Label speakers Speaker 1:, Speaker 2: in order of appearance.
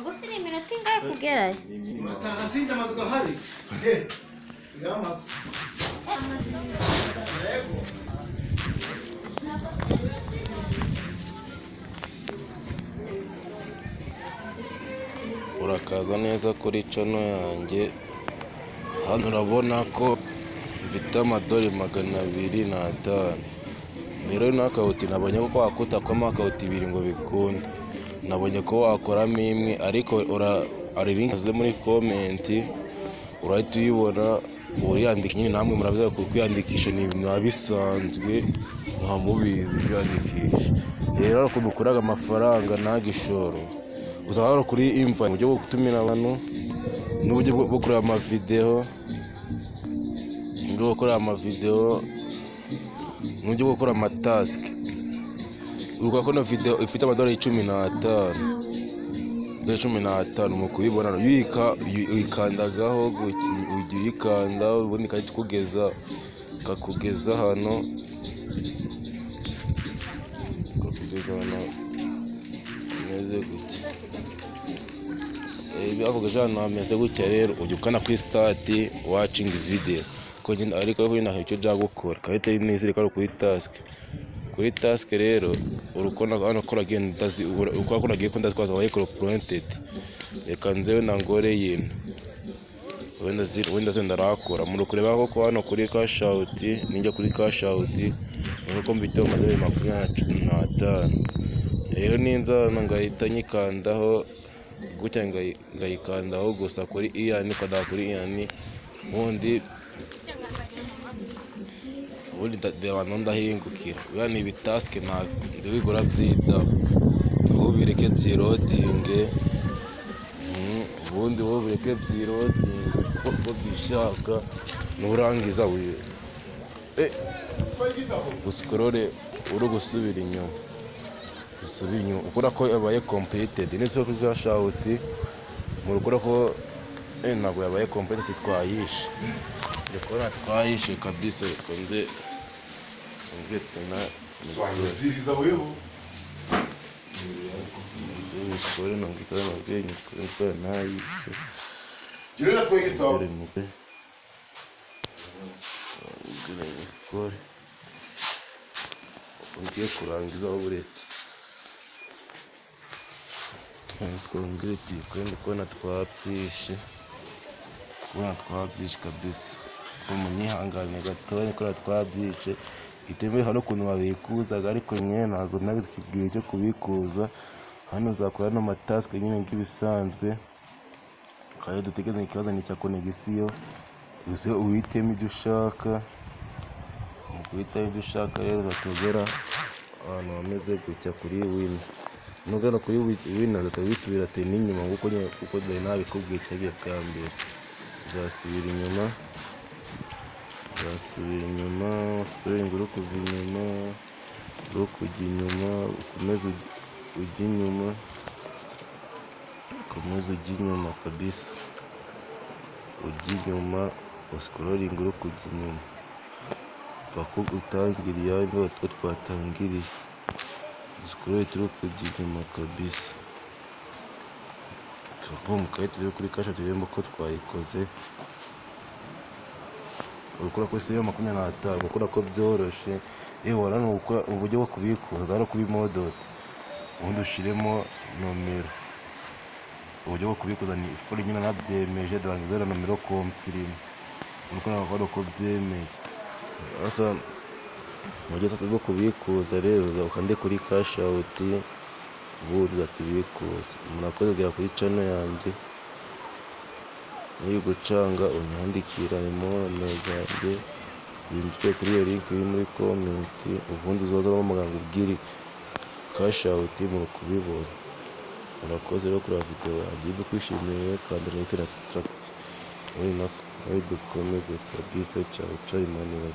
Speaker 1: gusa iri iminota ingahe kugerayo?
Speaker 2: Uratahasinda amazu gahari. Yamazu. Yego.
Speaker 3: Urakaza neza kuri chano yanjye. Hano urabona ko mfite amadolari 205. Rero n'akawuti nabonye ko wakuta ko amakawuti 2 ngo bikunde. Nabonye ko wakoramo imwe ariko ari link ze muri comment urahita uyibona uriyandika nyine namwe murabiza ko kwiyandikisha ni ibintu bisanzwe nta mubizi kwiyandikisha. Rero ko mukuraga amafaranga ntagishoro uzabara kuri imva mu buryo bwo gutumira abantu n'uburyo bwo gukora amavideo n'uburyo bwo gukora n'uburyo bwo gukora amatask. Uruka ko no video ifite amadolari 15 mu kubibona uyikandagaho ujye uyikanda ubundi kakugeza hano meze gutya. Bivuga hano hameze gutya. Rero ujye ukana kuri start watching video ariko nyine icyo jya gukora kahita nizire ko kuri task rero urukona hano kora genda ukora giye kunda kwaza wa printed reka nzewe nangore yino wenda ndarakora muri kureba ko hano kuri cash out ninjye kuri cash out nuko mbite amadolari 25. Rero ninza ngahita nyikandaho gutya ngayikandaho gusa kuri iyani kada kuri iyani ubundi ndabana ndahingukira. Bya ni bitaske nta ndibigora byita aho bireke byirodinge ubundi wo bireke byirodinge ko bishaka nurangiza wiwe uscrolle uri gusubira inyuma ukora ko yabaye completed nizo kuzashauti mu rukora ko ntabwo yabaye completed twayishe rekora twayishe kabisa konze ngetana
Speaker 2: Swahili wewe.
Speaker 3: Skoro no ngitana ngenye skoro nayi.
Speaker 2: Jirela kwa hito.
Speaker 3: Skoro. Ngiye kurangiza uburetse. Kongeti kwenda kona twabyishe. Twabyishe kabisa. Umunyihangane gatoya ko twabyishe. Itembe hano kuntu babikuzaga ariko nyene ntago nagize ikigihe cyo kubikuza. Hano uzakora no matask nyine nk'ibisanzwe kayo dutegeze ikibazo ni cya connection uze uhitemo ibyo ushaka mu guhitamo ibyo ushaka rero uzatugera ahantu hameze gutya kuri win nugana kuri win azatubisubira ate n'inyuma kuko nabikubwiye cyagiye bwa mbere uzasubira inyuma spring uri kuva inyuma uri kujya inyuma ukomeze ujya inyuma kabisa ujya inyuma scrolling uri kujya inyuma pako utangiriye niba twatangiriye scroll turi kujya inyuma kabisa kabum kayite rero kuri kasha turembo ko twayikoze ukora ko se 25 ukora ko byoroshe warano uburyo bwo kubikuza no kubi modot ubundi ushiremo nomero uburyo bwo kubikuza ni fori nyina nabyemeje dangiza nomero confirm ukora ko byemeye asa mujye sasa bwo kubikuza rero ukande kuri cash out ubundi zatubikuza murakoze bya kuri channel yanjye niyo gucanga unyandikira imono zanjye yindike kuri iyo link iri muri comment ubundi uzoza mu magambo ubwiri cash out mu kubibona. Murakoze rero kuri video yanjye kwishimiye kandi like na subscribe muri dukomeze kabisa. Ciao ciao Emmanuel.